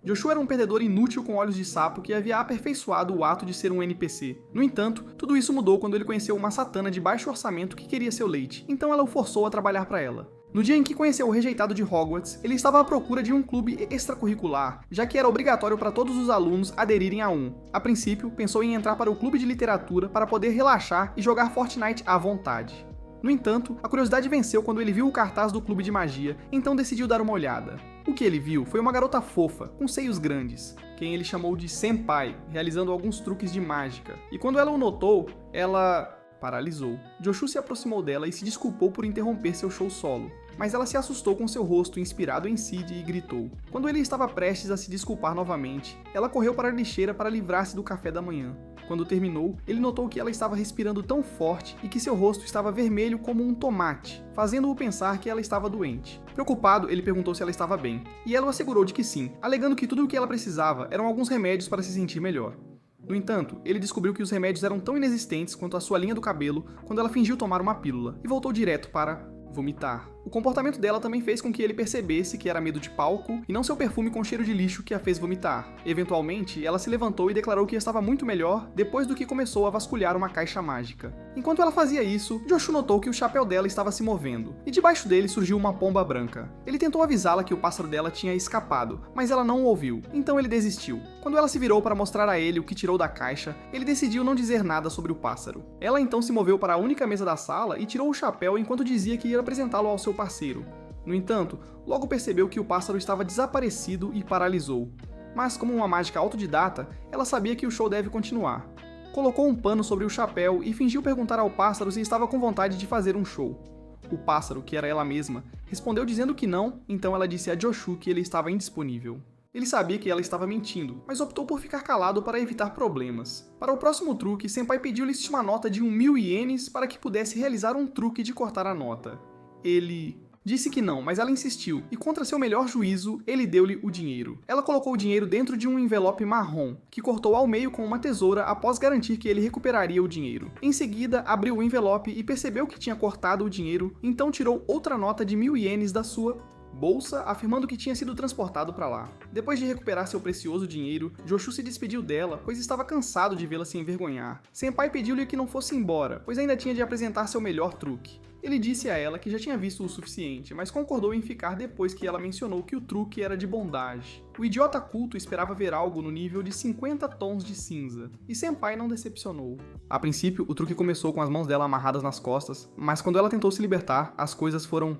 Joshua era um perdedor inútil com olhos de sapo que havia aperfeiçoado o ato de ser um NPC. No entanto, tudo isso mudou quando ele conheceu uma satana de baixo orçamento que queria seu leite, então ela o forçou a trabalhar para ela. No dia em que conheceu o rejeitado de Hogwarts, ele estava à procura de um clube extracurricular, já que era obrigatório para todos os alunos aderirem a um. A princípio, pensou em entrar para o clube de literatura para poder relaxar e jogar Fortnite à vontade. No entanto, a curiosidade venceu quando ele viu o cartaz do clube de magia, então decidiu dar uma olhada. O que ele viu foi uma garota fofa, com seios grandes, quem ele chamou de Senpai, realizando alguns truques de mágica. E quando ela o notou, ela paralisou. Joshua se aproximou dela e se desculpou por interromper seu show solo, mas ela se assustou com seu rosto inspirado em Sid e gritou. Quando ele estava prestes a se desculpar novamente, ela correu para a lixeira para livrar-se do café da manhã. Quando terminou, ele notou que ela estava respirando tão forte e que seu rosto estava vermelho como um tomate, fazendo-o pensar que ela estava doente. Preocupado, ele perguntou se ela estava bem, e ela o assegurou de que sim, alegando que tudo o que ela precisava eram alguns remédios para se sentir melhor. No entanto, ele descobriu que os remédios eram tão inexistentes quanto a sua linha do cabelo quando ela fingiu tomar uma pílula, e voltou direto para vomitar. O comportamento dela também fez com que ele percebesse que era medo de palco e não seu perfume com cheiro de lixo que a fez vomitar. Eventualmente, ela se levantou e declarou que estava muito melhor depois do que começou a vasculhar uma caixa mágica. Enquanto ela fazia isso, Joshua notou que o chapéu dela estava se movendo, e debaixo dele surgiu uma pomba branca. Ele tentou avisá-la que o pássaro dela tinha escapado, mas ela não o ouviu, então ele desistiu. Quando ela se virou para mostrar a ele o que tirou da caixa, ele decidiu não dizer nada sobre o pássaro. Ela então se moveu para a única mesa da sala e tirou o chapéu enquanto dizia que ia apresentá-lo ao seu parceiro. No entanto, logo percebeu que o pássaro estava desaparecido e paralisou. Mas como uma mágica autodidata, ela sabia que o show deve continuar. Colocou um pano sobre o chapéu e fingiu perguntar ao pássaro se estava com vontade de fazer um show. O pássaro, que era ela mesma, respondeu dizendo que não, então ela disse a Joshua que ele estava indisponível. Ele sabia que ela estava mentindo, mas optou por ficar calado para evitar problemas. Para o próximo truque, Senpai pediu-lhe uma nota de 1.000 ienes para que pudesse realizar um truque de cortar a nota. Ele disse que não, mas ela insistiu, e contra seu melhor juízo, ele deu-lhe o dinheiro. Ela colocou o dinheiro dentro de um envelope marrom, que cortou ao meio com uma tesoura após garantir que ele recuperaria o dinheiro. Em seguida, abriu o envelope e percebeu que tinha cortado o dinheiro, então tirou outra nota de 1.000 ienes da sua bolsa, afirmando que tinha sido transportado para lá. Depois de recuperar seu precioso dinheiro, Joshua se despediu dela, pois estava cansado de vê-la se envergonhar. Senpai pediu-lhe que não fosse embora, pois ainda tinha de apresentar seu melhor truque. Ele disse a ela que já tinha visto o suficiente, mas concordou em ficar depois que ela mencionou que o truque era de bondade. O idiota culto esperava ver algo no nível de 50 tons de cinza, e Senpai não decepcionou. A princípio, o truque começou com as mãos dela amarradas nas costas, mas quando ela tentou se libertar, as coisas foram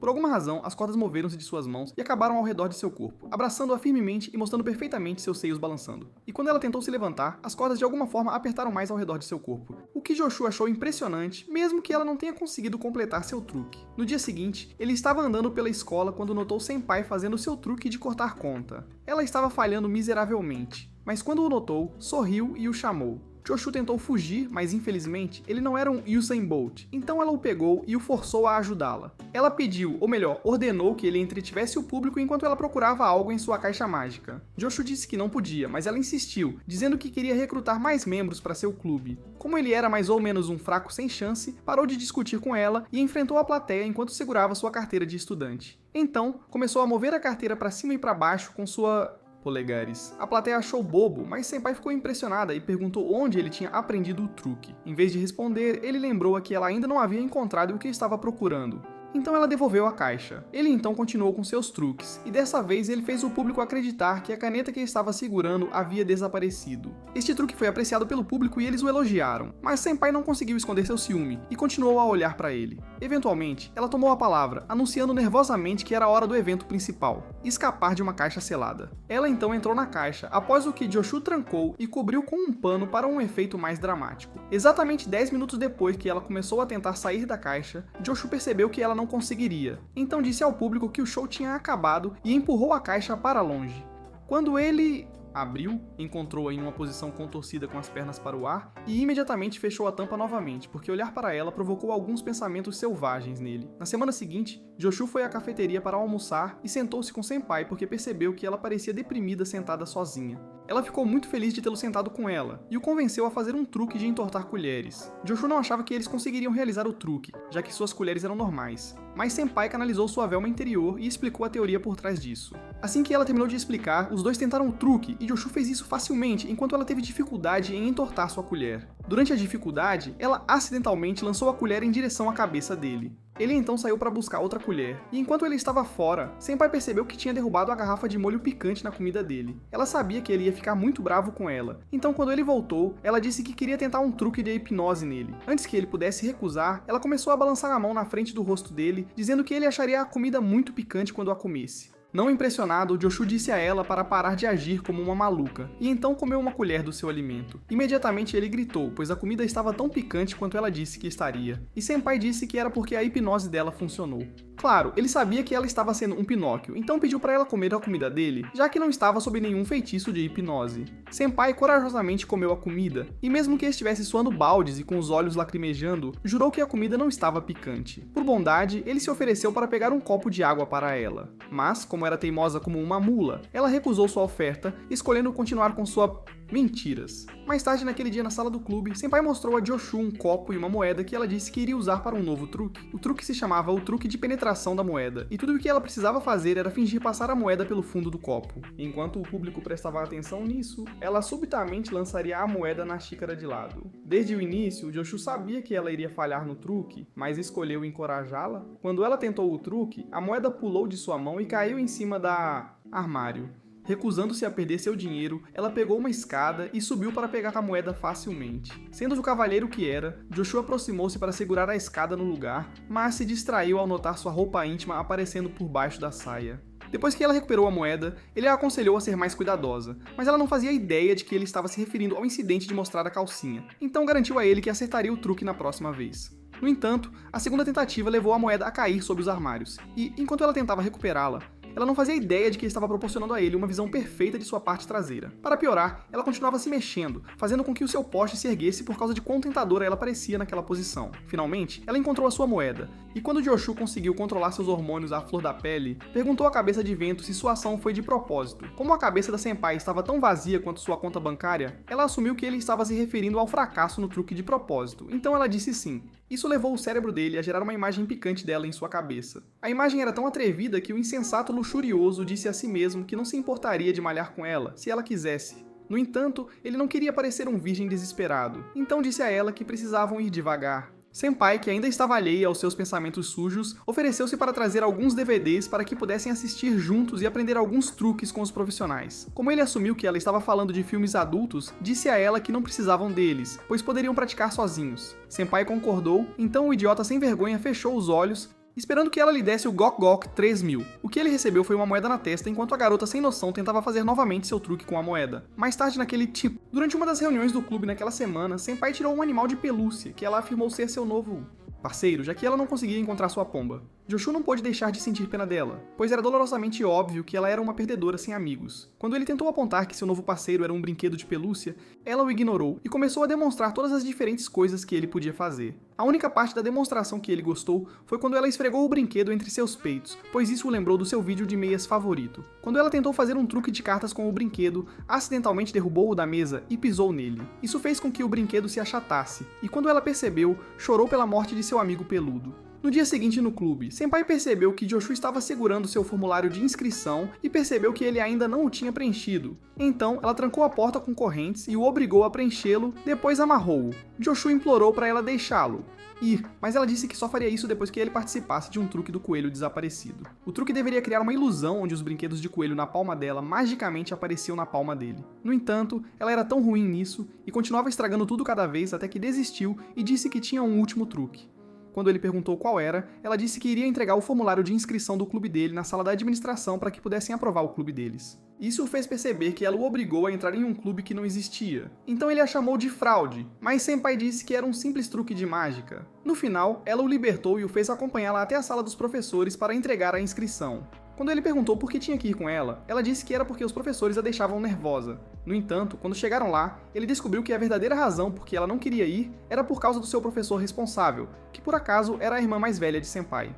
Por alguma razão, as cordas moveram-se de suas mãos e acabaram ao redor de seu corpo, abraçando-a firmemente e mostrando perfeitamente seus seios balançando. E quando ela tentou se levantar, as cordas de alguma forma apertaram mais ao redor de seu corpo, o que Joshua achou impressionante, mesmo que ela não tenha conseguido completar seu truque. No dia seguinte, ele estava andando pela escola quando notou Senpai fazendo seu truque de cortar conta. Ela estava falhando miseravelmente, mas quando o notou, sorriu e o chamou. Joshua tentou fugir, mas infelizmente ele não era um Usain Bolt, então ela o pegou e o forçou a ajudá-la. Ela pediu, ou melhor, ordenou que ele entretivesse o público enquanto ela procurava algo em sua caixa mágica. Joshua disse que não podia, mas ela insistiu, dizendo que queria recrutar mais membros para seu clube. Como ele era mais ou menos um fraco sem chance, parou de discutir com ela e enfrentou a plateia enquanto segurava sua carteira de estudante. Então, começou a mover a carteira para cima e para baixo com sua polegares. A plateia achou bobo, mas Senpai ficou impressionada e perguntou onde ele tinha aprendido o truque. Em vez de responder, ele lembrou que ela ainda não havia encontrado o que estava procurando. Então ela devolveu a caixa. Ele então continuou com seus truques, e dessa vez ele fez o público acreditar que a caneta que estava segurando havia desaparecido. Este truque foi apreciado pelo público e eles o elogiaram, mas Senpai não conseguiu esconder seu ciúme, e continuou a olhar para ele. Eventualmente, ela tomou a palavra, anunciando nervosamente que era a hora do evento principal, escapar de uma caixa selada. Ela então entrou na caixa, após o que Joshua trancou e cobriu com um pano para um efeito mais dramático. Exatamente 10 minutos depois que ela começou a tentar sair da caixa, Joshua percebeu que ela não conseguiria, então disse ao público que o show tinha acabado e empurrou a caixa para longe. Quando ele abriu, encontrou-a em uma posição contorcida com as pernas para o ar e imediatamente fechou a tampa novamente, porque olhar para ela provocou alguns pensamentos selvagens nele. Na semana seguinte, Joshua foi à cafeteria para almoçar e sentou-se com Senpai porque percebeu que ela parecia deprimida sentada sozinha. Ela ficou muito feliz de tê-lo sentado com ela e o convenceu a fazer um truque de entortar colheres. Joshua não achava que eles conseguiriam realizar o truque, já que suas colheres eram normais. mas Senpai canalizou sua Velma interior e explicou a teoria por trás disso. Assim que ela terminou de explicar, os dois tentaram o truque e Joshu fez isso facilmente enquanto ela teve dificuldade em entortar sua colher. Durante a dificuldade, ela acidentalmente lançou a colher em direção à cabeça dele. Ele então saiu para buscar outra colher, e enquanto ele estava fora, Senpai percebeu que tinha derrubado a garrafa de molho picante na comida dele. Ela sabia que ele ia ficar muito bravo com ela, então quando ele voltou, ela disse que queria tentar um truque de hipnose nele. Antes que ele pudesse recusar, ela começou a balançar a mão na frente do rosto dele, dizendo que ele acharia a comida muito picante quando a comesse. Não impressionado, Joshu disse a ela para parar de agir como uma maluca, e então comeu uma colher do seu alimento. Imediatamente ele gritou, pois a comida estava tão picante quanto ela disse que estaria. E Senpai disse que era porque a hipnose dela funcionou. Claro, ele sabia que ela estava sendo um Pinóquio, então pediu para ela comer a comida dele, já que não estava sob nenhum feitiço de hipnose. Senpai corajosamente comeu a comida, e mesmo que estivesse suando baldes e com os olhos lacrimejando, jurou que a comida não estava picante. Por bondade, ele se ofereceu para pegar um copo de água para ela. Mas, como era teimosa como uma mula, ela recusou sua oferta, escolhendo continuar com sua mentiras. Mais tarde naquele dia na sala do clube, Senpai mostrou a Joshu um copo e uma moeda que ela disse que iria usar para um novo truque. O truque se chamava o truque de penetração da moeda, e tudo o que ela precisava fazer era fingir passar a moeda pelo fundo do copo. Enquanto o público prestava atenção nisso, ela subitamente lançaria a moeda na xícara de lado. Desde o início, Joshu sabia que ela iria falhar no truque, mas escolheu encorajá-la. Quando ela tentou o truque, a moeda pulou de sua mão e caiu em cima da armário. Recusando-se a perder seu dinheiro, ela pegou uma escada e subiu para pegar a moeda facilmente. Sendo o cavalheiro que era, Joshu aproximou-se para segurar a escada no lugar, mas se distraiu ao notar sua roupa íntima aparecendo por baixo da saia. Depois que ela recuperou a moeda, ele a aconselhou a ser mais cuidadosa, mas ela não fazia ideia de que ele estava se referindo ao incidente de mostrar a calcinha, então garantiu a ele que acertaria o truque na próxima vez. No entanto, a segunda tentativa levou a moeda a cair sob os armários, e, enquanto ela tentava recuperá-la, ela não fazia ideia de que estava proporcionando a ele uma visão perfeita de sua parte traseira. Para piorar, ela continuava se mexendo, fazendo com que o seu poste se erguesse por causa de quão tentadora ela parecia naquela posição. Finalmente, ela encontrou a sua moeda, e quando Joshu conseguiu controlar seus hormônios à flor da pele, perguntou à cabeça de vento se sua ação foi de propósito. Como a cabeça da Senpai estava tão vazia quanto sua conta bancária, ela assumiu que ele estava se referindo ao fracasso no truque de propósito, então ela disse sim. Isso levou o cérebro dele a gerar uma imagem picante dela em sua cabeça. A imagem era tão atrevida que o insensato luxurioso disse a si mesmo que não se importaria de malhar com ela, se ela quisesse. No entanto, ele não queria parecer um virgem desesperado, então disse a ela que precisavam ir devagar. Senpai, que ainda estava alheia aos seus pensamentos sujos, ofereceu-se para trazer alguns DVDs para que pudessem assistir juntos e aprender alguns truques com os profissionais. Como ele assumiu que ela estava falando de filmes adultos, disse a ela que não precisavam deles, pois poderiam praticar sozinhos. Senpai concordou, então o idiota sem vergonha fechou os olhos, esperando que ela lhe desse o Gok Gok 3000. O que ele recebeu foi uma moeda na testa, enquanto a garota sem noção tentava fazer novamente seu truque com a moeda. Mais tarde naquele tipo, durante uma das reuniões do clube naquela semana, Senpai tirou um animal de pelúcia, que ela afirmou ser seu novo parceiro, já que ela não conseguia encontrar sua pomba. Joshu não pôde deixar de sentir pena dela, pois era dolorosamente óbvio que ela era uma perdedora sem amigos. Quando ele tentou apontar que seu novo parceiro era um brinquedo de pelúcia, ela o ignorou e começou a demonstrar todas as diferentes coisas que ele podia fazer. A única parte da demonstração que ele gostou foi quando ela esfregou o brinquedo entre seus peitos, pois isso o lembrou do seu vídeo de meias favorito. Quando ela tentou fazer um truque de cartas com o brinquedo, acidentalmente derrubou-o da mesa e pisou nele. Isso fez com que o brinquedo se achatasse, e quando ela percebeu, chorou pela morte de seu amigo peludo. No dia seguinte no clube, Senpai percebeu que Joshu estava segurando seu formulário de inscrição e percebeu que ele ainda não o tinha preenchido. Então, ela trancou a porta com correntes e o obrigou a preenchê-lo, depois amarrou-o. Joshu implorou para ela deixá-lo ir, mas ela disse que só faria isso depois que ele participasse de um truque do coelho desaparecido. O truque deveria criar uma ilusão onde os brinquedos de coelho na palma dela magicamente apareciam na palma dele. No entanto, ela era tão ruim nisso e continuava estragando tudo cada vez até que desistiu e disse que tinha um último truque. Quando ele perguntou qual era, ela disse que iria entregar o formulário de inscrição do clube dele na sala da administração para que pudessem aprovar o clube deles. Isso o fez perceber que ela o obrigou a entrar em um clube que não existia. Então ele a chamou de fraude, mas Senpai disse que era um simples truque de mágica. No final, ela o libertou e o fez acompanhá-la até a sala dos professores para entregar a inscrição. Quando ele perguntou por que tinha que ir com ela, ela disse que era porque os professores a deixavam nervosa. No entanto, quando chegaram lá, ele descobriu que a verdadeira razão por que ela não queria ir era por causa do seu professor responsável, que por acaso era a irmã mais velha de Senpai.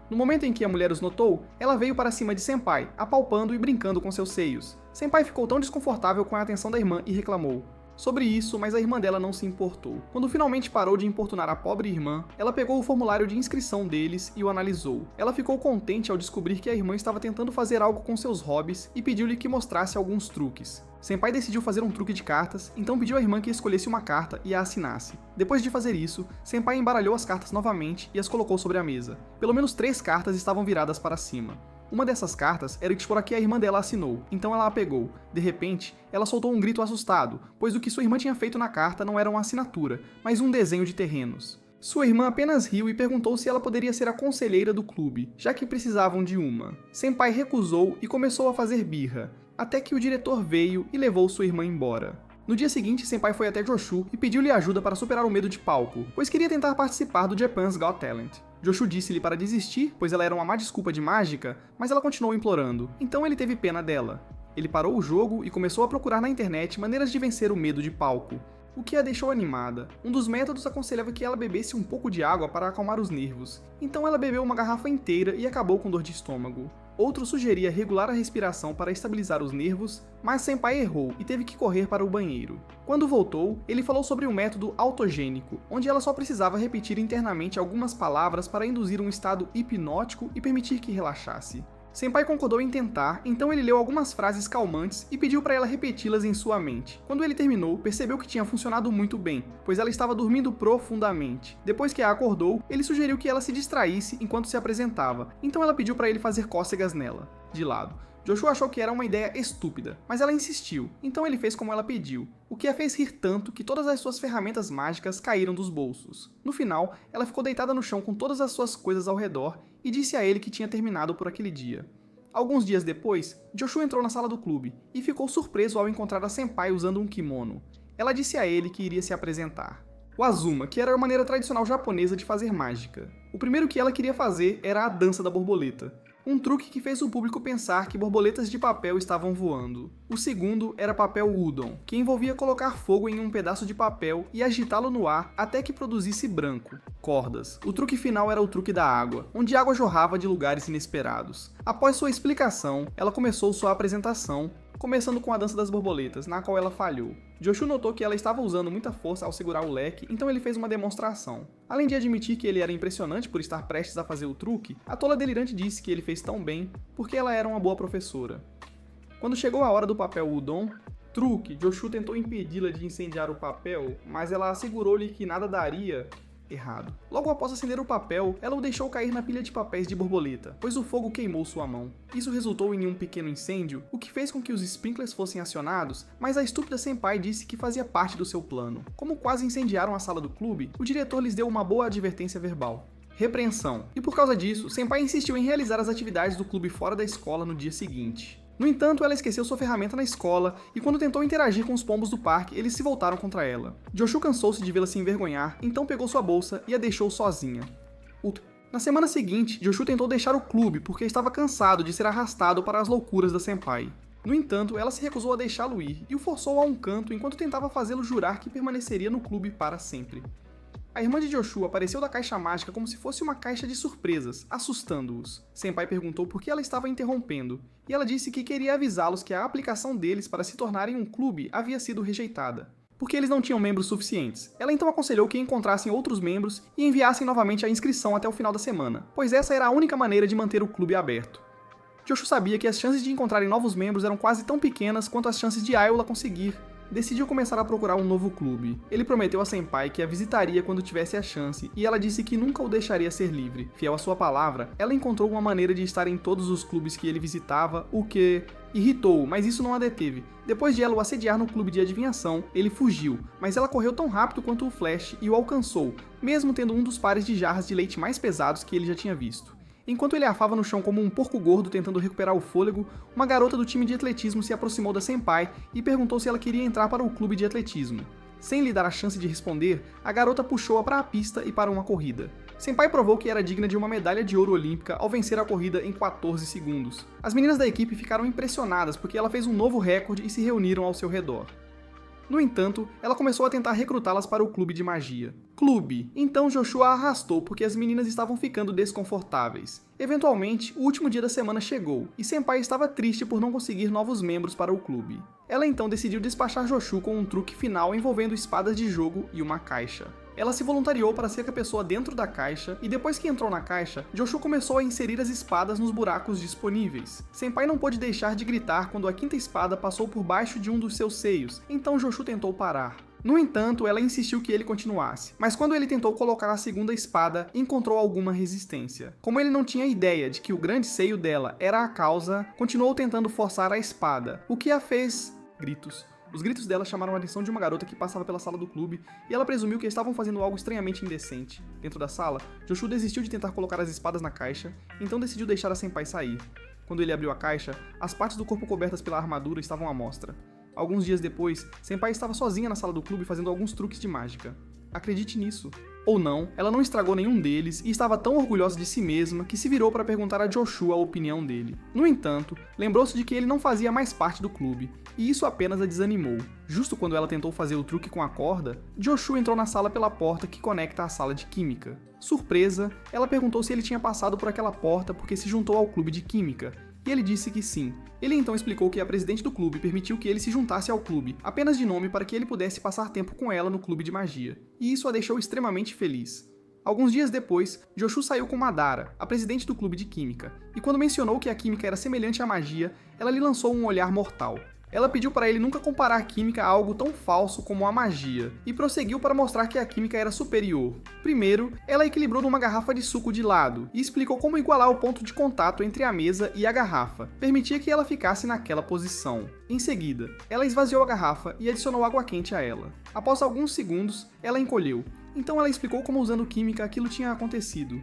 No momento em que a mulher os notou, ela veio para cima de Senpai, apalpando e brincando com seus seios. Senpai ficou tão desconfortável com a atenção da irmã e reclamou: sobre isso, mas a irmã dela não se importou. Quando finalmente parou de importunar a pobre irmã, ela pegou o formulário de inscrição deles e o analisou. Ela ficou contente ao descobrir que a irmã estava tentando fazer algo com seus hobbies e pediu-lhe que mostrasse alguns truques. Senpai decidiu fazer um truque de cartas, então pediu à irmã que escolhesse uma carta e a assinasse. Depois de fazer isso, Senpai embaralhou as cartas novamente e as colocou sobre a mesa. Pelo menos 3 cartas estavam viradas para cima. Uma dessas cartas era a que a irmã dela assinou, então ela a pegou. De repente, ela soltou um grito assustado, pois o que sua irmã tinha feito na carta não era uma assinatura, mas um desenho de terrenos. Sua irmã apenas riu e perguntou se ela poderia ser a conselheira do clube, já que precisavam de uma. Senpai recusou e começou a fazer birra, até que o diretor veio e levou sua irmã embora. No dia seguinte, Senpai foi até Joshu e pediu-lhe ajuda para superar o medo de palco, pois queria tentar participar do Japan's Got Talent. Joshu disse-lhe para desistir, pois ela era uma má desculpa de mágica, mas ela continuou implorando, então ele teve pena dela. Ele parou o jogo e começou a procurar na internet maneiras de vencer o medo de palco, o que a deixou animada. Um dos métodos aconselhava que ela bebesse um pouco de água para acalmar os nervos, então ela bebeu uma garrafa inteira e acabou com dor de estômago. Outro sugeria regular a respiração para estabilizar os nervos, mas Senpai errou e teve que correr para o banheiro. Quando voltou, ele falou sobre um método autogênico, onde ela só precisava repetir internamente algumas palavras para induzir um estado hipnótico e permitir que relaxasse. Senpai concordou em tentar, então ele leu algumas frases calmantes e pediu para ela repeti-las em sua mente. Quando ele terminou, percebeu que tinha funcionado muito bem, pois ela estava dormindo profundamente. Depois que a acordou, ele sugeriu que ela se distraísse enquanto se apresentava, então ela pediu para ele fazer cócegas nela, de lado. Joshua achou que era uma ideia estúpida, mas ela insistiu, então ele fez como ela pediu, o que a fez rir tanto que todas as suas ferramentas mágicas caíram dos bolsos. No final, ela ficou deitada no chão com todas as suas coisas ao redor e disse a ele que tinha terminado por aquele dia. Alguns dias depois, Joshua entrou na sala do clube e ficou surpreso ao encontrar a Senpai usando um kimono. Ela disse a ele que iria se apresentar. O Azuma, que era a maneira tradicional japonesa de fazer mágica. O primeiro que ela queria fazer era a dança da borboleta, um truque que fez o público pensar que borboletas de papel estavam voando. O segundo era papel udon, que envolvia colocar fogo em um pedaço de papel e agitá-lo no ar até que produzisse branco, cordas. O truque final era o truque da água, onde a água jorrava de lugares inesperados. Após sua explicação, ela começou sua apresentação, começando com a dança das borboletas, na qual ela falhou. Joshu notou que ela estava usando muita força ao segurar o leque, então ele fez uma demonstração. Além de admitir que ele era impressionante por estar prestes a fazer o truque, a tola delirante disse que ele fez tão bem porque ela era uma boa professora. Quando chegou a hora do papel udon, truque, Joshu tentou impedi-la de incendiar o papel, mas ela assegurou-lhe que nada daria errado. Logo após acender o papel, ela o deixou cair na pilha de papéis de borboleta, pois o fogo queimou sua mão. Isso resultou em um pequeno incêndio, o que fez com que os sprinklers fossem acionados, mas a estúpida Senpai disse que fazia parte do seu plano. Como quase incendiaram a sala do clube, o diretor lhes deu uma boa advertência verbal. Repreensão. E por causa disso, Senpai insistiu em realizar as atividades do clube fora da escola no dia seguinte. No entanto, ela esqueceu sua ferramenta na escola e quando tentou interagir com os pombos do parque, eles se voltaram contra ela. Joshu cansou-se de vê-la se envergonhar, então pegou sua bolsa e a deixou sozinha. Na semana seguinte, Joshu tentou deixar o clube porque estava cansado de ser arrastado para as loucuras da Senpai. No entanto, ela se recusou a deixá-lo ir e o forçou a um canto enquanto tentava fazê-lo jurar que permaneceria no clube para sempre. A irmã de Joshu apareceu da caixa mágica como se fosse uma caixa de surpresas, assustando-os. Senpai perguntou por que ela estava interrompendo, e ela disse que queria avisá-los que a aplicação deles para se tornarem um clube havia sido rejeitada, porque eles não tinham membros suficientes. Ela então aconselhou que encontrassem outros membros e enviassem novamente a inscrição até o final da semana, pois essa era a única maneira de manter o clube aberto. Joshu sabia que as chances de encontrarem novos membros eram quase tão pequenas quanto as chances de Ayla conseguir. Decidiu começar a procurar um novo clube. Ele prometeu a Senpai que a visitaria quando tivesse a chance, e ela disse que nunca o deixaria ser livre. Fiel à sua palavra, ela encontrou uma maneira de estar em todos os clubes que ele visitava, o que irritou-o, mas isso não a deteve. Depois de ela o assediar no clube de adivinhação, ele fugiu, mas ela correu tão rápido quanto o Flash e o alcançou, mesmo tendo um dos pares de jarras de leite mais pesados que ele já tinha visto. Enquanto ele arfava no chão como um porco gordo tentando recuperar o fôlego, uma garota do time de atletismo se aproximou da Senpai e perguntou se ela queria entrar para o clube de atletismo. Sem lhe dar a chance de responder, a garota puxou-a para a pista e para uma corrida. Senpai provou que era digna de uma medalha de ouro olímpica ao vencer a corrida em 14 segundos. As meninas da equipe ficaram impressionadas porque ela fez um novo recorde e se reuniram ao seu redor. No entanto, ela começou a tentar recrutá-las para o clube de magia. Clube! Então Joshua a arrastou porque as meninas estavam ficando desconfortáveis. Eventualmente, o último dia da semana chegou, e Senpai estava triste por não conseguir novos membros para o clube. Ela então decidiu despachar Joshua com um truque final envolvendo espadas de jogo e uma caixa. Ela se voluntariou para ser a pessoa dentro da caixa, e depois que entrou na caixa, Joshua começou a inserir as espadas nos buracos disponíveis. Senpai não pôde deixar de gritar quando a quinta espada passou por baixo de um dos seus seios, então Joshua tentou parar. No entanto, ela insistiu que ele continuasse, mas quando ele tentou colocar a segunda espada, encontrou alguma resistência. Como ele não tinha ideia de que o grande seio dela era a causa, continuou tentando forçar a espada, o que a fez... gritos. Os gritos dela chamaram a atenção de uma garota que passava pela sala do clube, e ela presumiu que estavam fazendo algo estranhamente indecente. Dentro da sala, Joshua desistiu de tentar colocar as espadas na caixa, então decidiu deixar a Senpai sair. Quando ele abriu a caixa, as partes do corpo cobertas pela armadura estavam à mostra. Alguns dias depois, Senpai estava sozinha na sala do clube fazendo alguns truques de mágica. Acredite nisso. Ou não, ela não estragou nenhum deles e estava tão orgulhosa de si mesma que se virou para perguntar a Joshua a opinião dele. No entanto, lembrou-se de que ele não fazia mais parte do clube, e isso apenas a desanimou. Justo quando ela tentou fazer o truque com a corda, Joshua entrou na sala pela porta que conecta à sala de química. Surpresa, ela perguntou se ele tinha passado por aquela porta porque se juntou ao clube de química, e ele disse que sim. Ele então explicou que a presidente do clube permitiu que ele se juntasse ao clube, apenas de nome para que ele pudesse passar tempo com ela no clube de magia, e isso a deixou extremamente feliz. Alguns dias depois, Joshua saiu com Madara, a presidente do clube de química, e quando mencionou que a química era semelhante à magia, ela lhe lançou um olhar mortal. Ela pediu para ele nunca comparar a química a algo tão falso como a magia, e prosseguiu para mostrar que a química era superior. Primeiro, ela equilibrou numa garrafa de suco de lado, e explicou como igualar o ponto de contato entre a mesa e a garrafa, permitia que ela ficasse naquela posição. Em seguida, ela esvaziou a garrafa e adicionou água quente a ela. Após alguns segundos, ela encolheu, então ela explicou como usando química aquilo tinha acontecido.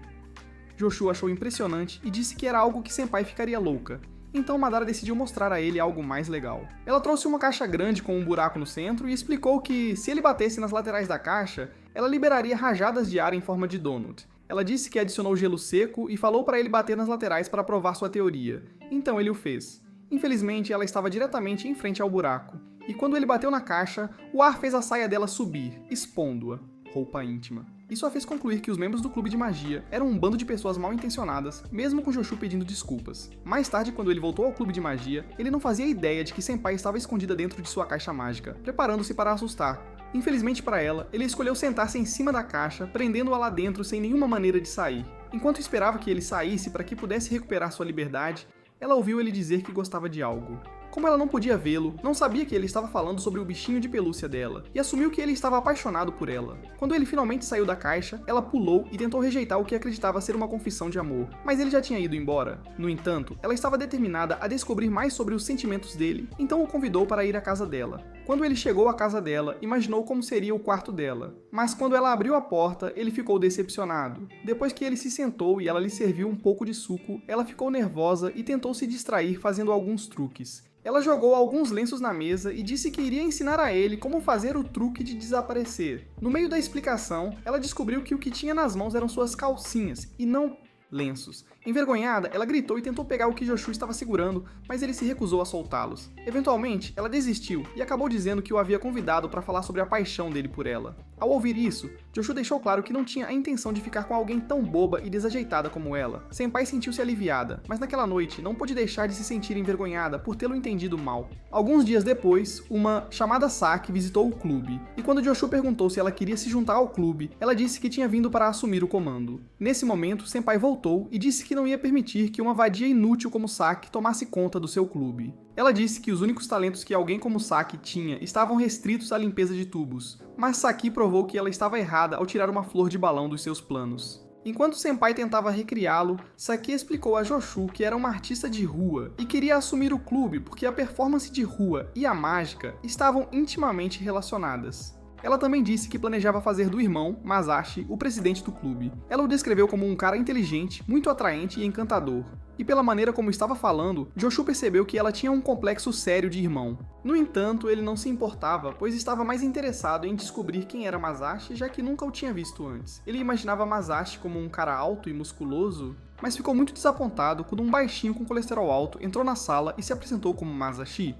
Joshua achou impressionante e disse que era algo que Senpai ficaria louca. Então Madara decidiu mostrar a ele algo mais legal. Ela trouxe uma caixa grande com um buraco no centro e explicou que, se ele batesse nas laterais da caixa, ela liberaria rajadas de ar em forma de donut. Ela disse que adicionou gelo seco e falou para ele bater nas laterais para provar sua teoria. Então ele o fez. Infelizmente, ela estava diretamente em frente ao buraco, e quando ele bateu na caixa, o ar fez a saia dela subir, expondo-a. Roupa íntima. Isso a fez concluir que os membros do clube de magia eram um bando de pessoas mal intencionadas, mesmo com Joshua pedindo desculpas. Mais tarde, quando ele voltou ao clube de magia, ele não fazia ideia de que Senpai estava escondida dentro de sua caixa mágica, preparando-se para assustar. Infelizmente para ela, ele escolheu sentar-se em cima da caixa, prendendo-a lá dentro sem nenhuma maneira de sair. Enquanto esperava que ele saísse para que pudesse recuperar sua liberdade, ela ouviu ele dizer que gostava de algo. Como ela não podia vê-lo, não sabia que ele estava falando sobre o bichinho de pelúcia dela, e assumiu que ele estava apaixonado por ela. Quando ele finalmente saiu da caixa, ela pulou e tentou rejeitar o que acreditava ser uma confissão de amor, mas ele já tinha ido embora. No entanto, ela estava determinada a descobrir mais sobre os sentimentos dele, então o convidou para ir à casa dela. Quando ele chegou à casa dela, imaginou como seria o quarto dela, mas quando ela abriu a porta, ele ficou decepcionado. Depois que ele se sentou e ela lhe serviu um pouco de suco, ela ficou nervosa e tentou se distrair fazendo alguns truques. Ela jogou alguns lenços na mesa e disse que iria ensinar a ele como fazer o truque de desaparecer. No meio da explicação, ela descobriu que o que tinha nas mãos eram suas calcinhas, e não lenços. Envergonhada, ela gritou e tentou pegar o que Joshua estava segurando, mas ele se recusou a soltá-los. Eventualmente, ela desistiu e acabou dizendo que o havia convidado para falar sobre a paixão dele por ela. Ao ouvir isso, Joshua deixou claro que não tinha a intenção de ficar com alguém tão boba e desajeitada como ela. Senpai sentiu-se aliviada, mas naquela noite não pôde deixar de se sentir envergonhada por tê-lo entendido mal. Alguns dias depois, uma chamada Saki visitou o clube, e quando Joshua perguntou se ela queria se juntar ao clube, ela disse que tinha vindo para assumir o comando. Nesse momento, Senpai voltou e disse que não ia permitir que uma vadia inútil como Saki tomasse conta do seu clube. Ela disse que os únicos talentos que alguém como Saki tinha estavam restritos à limpeza de tubos, mas Saki provou que ela estava errada ao tirar uma flor de balão dos seus planos. Enquanto Senpai tentava recriá-lo, Saki explicou a Joshua que era uma artista de rua e queria assumir o clube porque a performance de rua e a mágica estavam intimamente relacionadas. Ela também disse que planejava fazer do irmão, Masashi, o presidente do clube. Ela o descreveu como um cara inteligente, muito atraente e encantador. E pela maneira como estava falando, Joshua percebeu que ela tinha um complexo sério de irmão. No entanto, ele não se importava, pois estava mais interessado em descobrir quem era Masashi, já que nunca o tinha visto antes. Ele imaginava Masashi como um cara alto e musculoso, mas ficou muito desapontado quando um baixinho com colesterol alto entrou na sala e se apresentou como Masashi.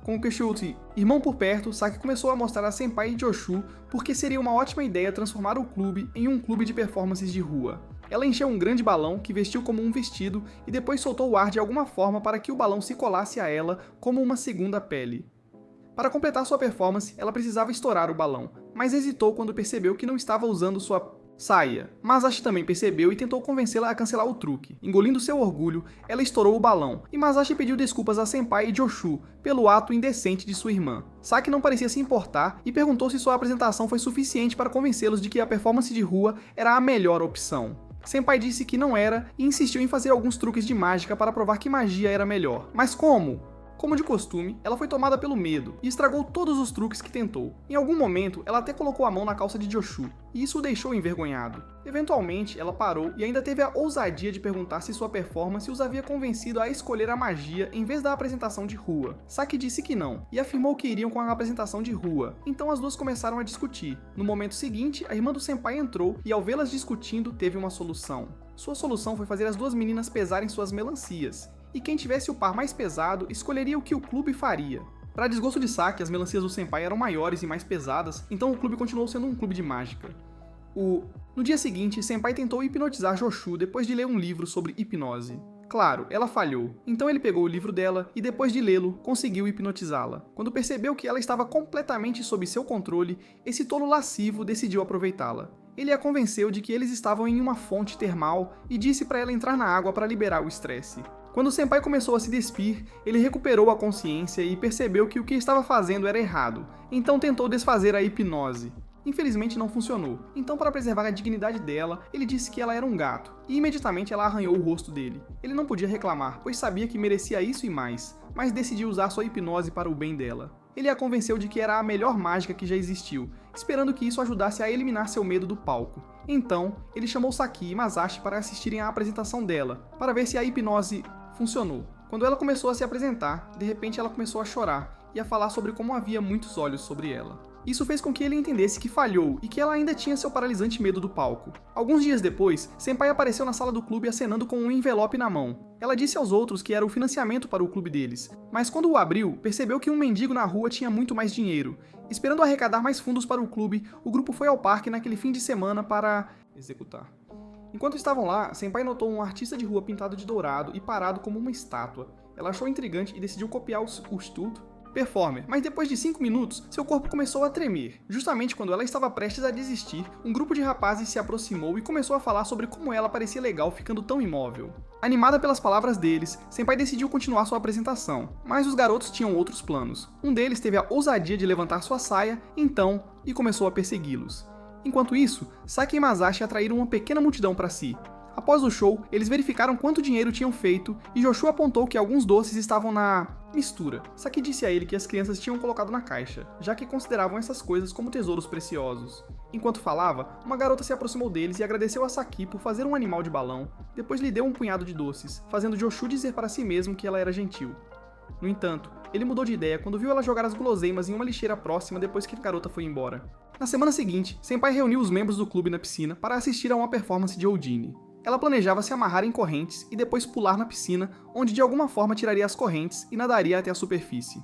Com o Kishouti, irmão por perto, Saki começou a mostrar a Senpai e Joshu porque seria uma ótima ideia transformar o clube em um clube de performances de rua. Ela encheu um grande balão que vestiu como um vestido e depois soltou o ar de alguma forma para que o balão se colasse a ela como uma segunda pele. Para completar sua performance, ela precisava estourar o balão, mas hesitou quando percebeu que não estava usando sua saia. Masashi também percebeu e tentou convencê-la a cancelar o truque. Engolindo seu orgulho, ela estourou o balão, e Masashi pediu desculpas a Senpai e Joshu pelo ato indecente de sua irmã. Saki não parecia se importar e perguntou se sua apresentação foi suficiente para convencê-los de que a performance de rua era a melhor opção. Senpai disse que não era e insistiu em fazer alguns truques de mágica para provar que magia era melhor. Mas como? Como de costume, ela foi tomada pelo medo e estragou todos os truques que tentou. Em algum momento, ela até colocou a mão na calça de Joshu, e isso o deixou envergonhado. Eventualmente, ela parou e ainda teve a ousadia de perguntar se sua performance os havia convencido a escolher a magia em vez da apresentação de rua. Saki disse que não, e afirmou que iriam com a apresentação de rua, então as duas começaram a discutir. No momento seguinte, a irmã do senpai entrou e ao vê-las discutindo, teve uma solução. Sua solução foi fazer as duas meninas pesarem suas melancias, e quem tivesse o par mais pesado escolheria o que o clube faria. Para desgosto de Saki, as melancias do senpai eram maiores e mais pesadas, então o clube continuou sendo um clube de mágica. No dia seguinte, Senpai tentou hipnotizar Joshu depois de ler um livro sobre hipnose. Claro, ela falhou, então ele pegou o livro dela e depois de lê-lo, conseguiu hipnotizá-la. Quando percebeu que ela estava completamente sob seu controle, esse tolo lascivo decidiu aproveitá-la. Ele a convenceu de que eles estavam em uma fonte termal e disse para ela entrar na água para liberar o estresse. Quando o senpai começou a se despir, ele recuperou a consciência e percebeu que o que estava fazendo era errado, então tentou desfazer a hipnose. Infelizmente não funcionou, então para preservar a dignidade dela, ele disse que ela era um gato, e imediatamente ela arranhou o rosto dele. Ele não podia reclamar, pois sabia que merecia isso e mais, mas decidiu usar sua hipnose para o bem dela. Ele a convenceu de que era a melhor mágica que já existiu, esperando que isso ajudasse a eliminar seu medo do palco. Então, ele chamou Saki e Masashi para assistirem à apresentação dela, para ver se a hipnose funcionou. Quando ela começou a se apresentar, de repente ela começou a chorar e a falar sobre como havia muitos olhos sobre ela. Isso fez com que ele entendesse que falhou e que ela ainda tinha seu paralisante medo do palco. Alguns dias depois, Senpai apareceu na sala do clube acenando com um envelope na mão. Ela disse aos outros que era o financiamento para o clube deles, mas quando o abriu, percebeu que um mendigo na rua tinha muito mais dinheiro. Esperando arrecadar mais fundos para o clube, o grupo foi ao parque naquele fim de semana para executar. Enquanto estavam lá, Senpai notou um artista de rua pintado de dourado e parado como uma estátua. Ela achou intrigante e decidiu copiar o estudo performer, mas depois de 5 minutos, seu corpo começou a tremer. Justamente quando ela estava prestes a desistir, um grupo de rapazes se aproximou e começou a falar sobre como ela parecia legal ficando tão imóvel. Animada pelas palavras deles, Senpai decidiu continuar sua apresentação, mas os garotos tinham outros planos. Um deles teve a ousadia de levantar sua saia, então, e começou a persegui-los. Enquanto isso, Saki e Masashi atraíram uma pequena multidão para si. Após o show, eles verificaram quanto dinheiro tinham feito e Joshu apontou que alguns doces estavam na mistura. Saki disse a ele que as crianças tinham colocado na caixa, já que consideravam essas coisas como tesouros preciosos. Enquanto falava, uma garota se aproximou deles e agradeceu a Saki por fazer um animal de balão, depois lhe deu um punhado de doces, fazendo Joshu dizer para si mesmo que ela era gentil. No entanto, ele mudou de ideia quando viu ela jogar as guloseimas em uma lixeira próxima depois que a garota foi embora. Na semana seguinte, Senpai reuniu os membros do clube na piscina para assistir a uma performance de Oujini. Ela planejava se amarrar em correntes e depois pular na piscina, onde de alguma forma tiraria as correntes e nadaria até a superfície.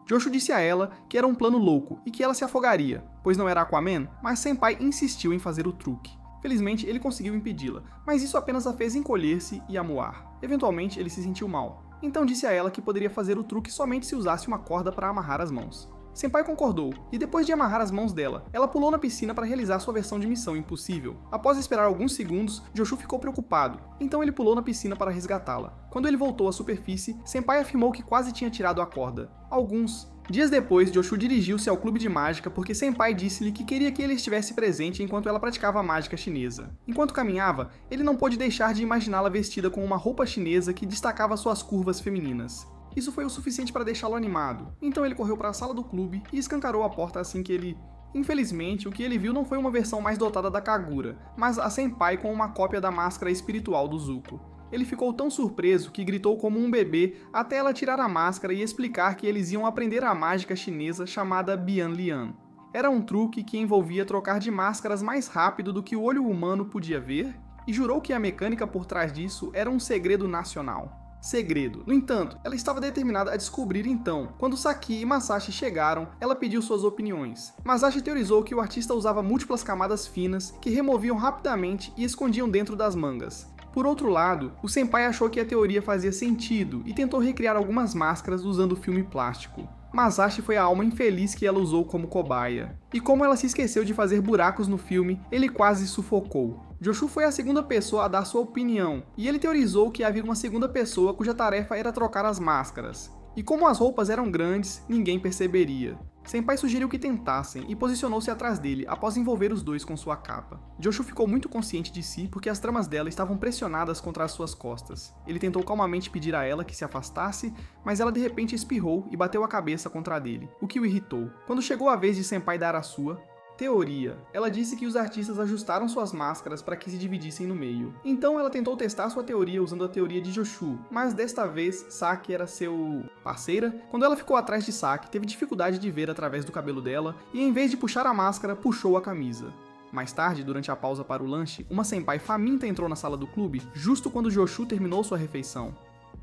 Joshu disse a ela que era um plano louco e que ela se afogaria, pois não era Aquaman, mas Senpai insistiu em fazer o truque. Felizmente, ele conseguiu impedi-la, mas isso apenas a fez encolher-se e amuar. Eventualmente, ele se sentiu mal. Então disse a ela que poderia fazer o truque somente se usasse uma corda para amarrar as mãos. Senpai concordou, e depois de amarrar as mãos dela, ela pulou na piscina para realizar sua versão de Missão Impossível. Após esperar alguns segundos, Joshu ficou preocupado, então ele pulou na piscina para resgatá-la. Quando ele voltou à superfície, Senpai afirmou que quase tinha tirado a corda. Alguns dias depois, Joshu dirigiu-se ao clube de mágica porque Senpai disse-lhe que queria que ele estivesse presente enquanto ela praticava a mágica chinesa. Enquanto caminhava, ele não pôde deixar de imaginá-la vestida com uma roupa chinesa que destacava suas curvas femininas. Isso foi o suficiente para deixá-lo animado, então ele correu para a sala do clube e escancarou a porta assim que ele... Infelizmente, o que ele viu não foi uma versão mais dotada da Kagura, mas a Senpai com uma cópia da máscara espiritual do Zuko. Ele ficou tão surpreso que gritou como um bebê até ela tirar a máscara e explicar que eles iam aprender a mágica chinesa chamada Bian Lian. Era um truque que envolvia trocar de máscaras mais rápido do que o olho humano podia ver, e jurou que a mecânica por trás disso era um segredo nacional. segredo. No entanto, ela estava determinada a descobrir então. Quando Saki e Masashi chegaram, ela pediu suas opiniões. Masashi teorizou que o artista usava múltiplas camadas finas que removiam rapidamente e escondiam dentro das mangas. Por outro lado, o senpai achou que a teoria fazia sentido e tentou recriar algumas máscaras usando filme plástico. Masashi foi a alma infeliz que ela usou como cobaia. E como ela se esqueceu de fazer buracos no filme, ele quase sufocou. Joshu foi a segunda pessoa a dar sua opinião, e ele teorizou que havia uma segunda pessoa cuja tarefa era trocar as máscaras. E como as roupas eram grandes, ninguém perceberia. Senpai sugeriu que tentassem e posicionou-se atrás dele após envolver os dois com sua capa. Joshu ficou muito consciente de si porque as tramas dela estavam pressionadas contra as suas costas. Ele tentou calmamente pedir a ela que se afastasse, mas ela de repente espirrou e bateu a cabeça contra a dele, o que o irritou. Quando chegou a vez de Senpai dar a sua teoria, ela disse que os artistas ajustaram suas máscaras para que se dividissem no meio. Então ela tentou testar sua teoria usando a teoria de Joshu, mas desta vez Saki era seu parceira. Quando ela ficou atrás de Saki, teve dificuldade de ver através do cabelo dela e em vez de puxar a máscara, puxou a camisa. Mais tarde, durante a pausa para o lanche, uma senpai faminta entrou na sala do clube justo quando Joshu terminou sua refeição.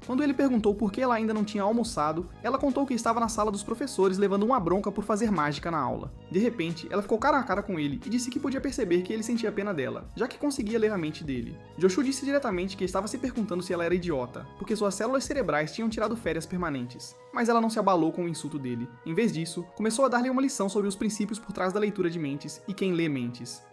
Quando ele perguntou por que ela ainda não tinha almoçado, ela contou que estava na sala dos professores levando uma bronca por fazer mágica na aula. De repente, ela ficou cara a cara com ele e disse que podia perceber que ele sentia pena dela, já que conseguia ler a mente dele. Joshu disse diretamente que estava se perguntando se ela era idiota, porque suas células cerebrais tinham tirado férias permanentes. Mas ela não se abalou com o insulto dele. Em vez disso, começou a dar-lhe uma lição sobre os princípios por trás da leitura de mentes e quem lê mentes.